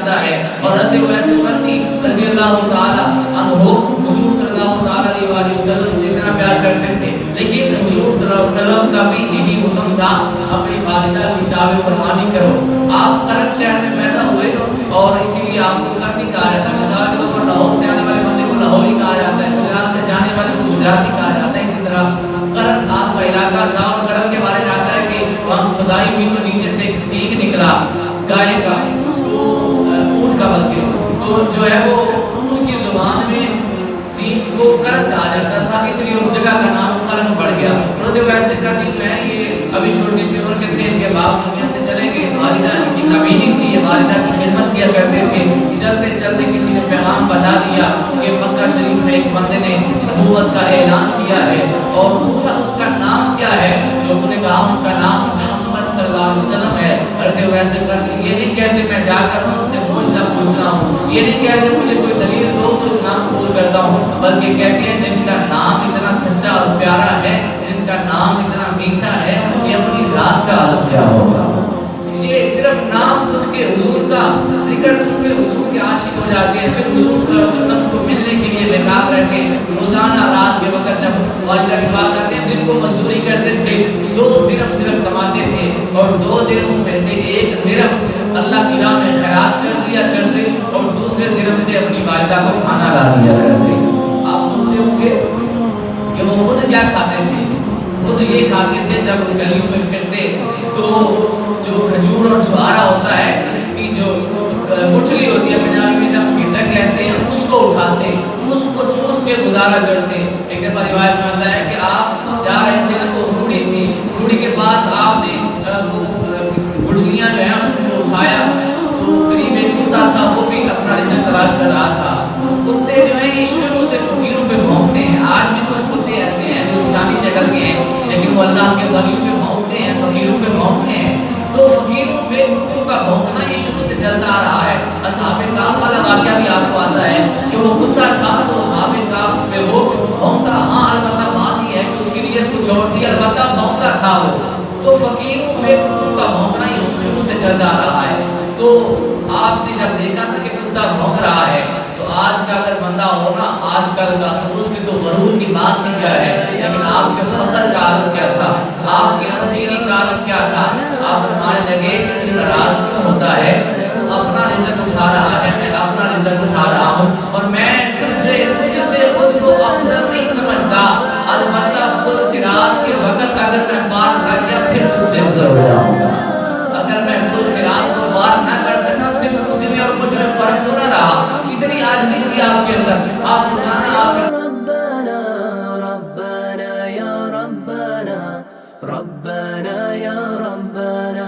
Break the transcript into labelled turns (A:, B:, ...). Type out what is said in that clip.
A: جاتا ہے. اور حضرت اویس قرنی رضی اللہ تعالی عنہ حضور صلی اللہ تعالی علیہ وسلم سے اتنا پیار کرتے تھے، لیکن حضور صلی اللہ علیہ وسلم کا بھی یہی حکم تھا اپنی والدہ کی تابع فرمانی کرو. آپ قرن شہر میں پیدا ہوئے اور اسی لیے آپ کو قرنی کہا جاتا ہے. مثال کے طور پر لاہور سے آنے والے بندے کو لاہوری کہا جاتا ہے، گجرات سے جانے والے کو گجراتی کہا جاتا ہے. اسی طرح قرن آپ کا علاقہ تھا، اور قرن کے بارے میں آتا ہے کہ وہاں کھدائی ہوئی تو نیچے سے ایک سینگ نکلا گائے کا، اونٹ کا بلکہ، تو جو ہے وہ ان کی زبان میں سینگ کو قرن کہا جاتا تھا، اس لیے اس جگہ کا نام قرن پڑ گیا. اور جو ویسے قرنی جو ہے یہ ابھی چھوٹی سی عمر کے تھے، ان کے باپ دنیا سے چلے گئے. والدہ ان کی کمی نہیں تھی، یہ والدہ کی خدمت کیا کرتے تھے. چلتے چلتے کسی نے پیغام بتا دیا کہ مکہ شریف میں ایک بندے نے نبوت کا اعلان کیا ہے، اور پوچھا اس کا نام کیا ہے. لوگوں نے کہا ان کا نام محمد صلی اللہ علیہ وسلم ہے. کرتے ویسے کرتے یہ نہیں کہتے میں جا کر ان سے معجزہ پوچھتا ہوں، یہ نہیں کہتے مجھے کوئی دلیل دو تو اسلام قبول کرتا ہوں، بلکہ کہتے ہیں جن کا نام اتنا سچا اور پیارا ہے، جن کا نام اتنا میٹھا ہے، یہ اپنی ذات کا عالم کیا ہوگا. یہ صرف نام سن کے حضور کا ذکر سن کے حضور کے عاشق ہو جاتے ہیں. پھر حضور صلی اللہ علیہ وسلم کو ملنے کے لیے بیکار رہ کے روزانہ رات کے وقت جب والدہ کے پاس آتے ہیں، دن کو مزدوری کرتے تھے، 2 درہم صرف کماتے تھے، اور 2 درہم میں سے 1 درہم اللہ کی راہ میں خیرات کر دیا کرتے، اور دوسرے درہم سے اپنی والدہ کو کھانا لا دیا کرتے. آپ سنتے ہوں گے کہ وہ خود کیا کھاتے تھے، خود یہ کھاتے تھے جب گلیوں میں پھرتے تو جو کھجور اور چھوارا ہوتا ہے، اس کی جو گٹھلی ہوتی ہے پنجابی میں جب گٹک کہتے ہیں، اس کو اٹھاتے، اس کو چوس کے گزارا کرتے. ایک دفعہ روایت میں آتا ہے کہ آپ جا رہے تھے نا، تو روڑی تھی، روڑی کے پاس آپ نے گٹھلیاں جو ہیں ان کو اٹھایا، تو قریب ایک کتا تھا، وہ بھی اپنا رزق تلاش کر رہا تھا. کتے جو ہیں یہ شروع سے فقیروں پہ بھونکتے ہیں. آج بھی کچھ کتے ایسے ہیں جو انسانی شکل کے ہیں، لیکن وہ اللہ کے ولیوں پہ بھونکتے ہیں، فقیروں پہ بھونکتے ہیں. تو فقیروں پہ کتوں کا بھونکنا یہ شروع سے چلتا آ رہا ہے. اصحاب کہف والا واقعہ بھی آپ کو آتا ہے کہ وہ کتا تھا تو اصحاب کہف پہ وہ بھونکتا. ہاں البتہ بات یہ ہے کہ اس کی نیت کچھ اور تھی، البتہ بھونکتا تھا وہ. تو فقیروں پہ کتوں کا بھونکنا یہ شروع سے چلتا آ رہا ہے. تو آپ نے جب دیکھا نا کہ کتا بھونک رہا ہے، تو آج کا اگر بندہ ہو نا آج کل کا، تو اس کی تو غرور کی بات ہی کیا ہے. لیکن آپ کے فقر کا عالم کیا تھا، آپ کی فقیری کا عالم کیا تھا. آپ فرمانے لگے کہ ناراض کیوں ہوتا ہے، تو اپنا رزق اٹھا رہا ہے، میں اپنا رزق اٹھا رہا ہوں، اور میں تجھ سے خود کو افضل نہیں سمجھتا. البتہ پل صراط کے وقت اگر میں پار کر گیا پھر تجھ سے افضل ہو جاؤں گا. اگر میں پل صراط کو پار نہ کر سکا پھر تجھ میں اور مجھ میں فرق تو نہ رہا. اتنی عاجزی تھی آپ کے اندر. آپ روزانہ آپ
B: ربنا یا ربنا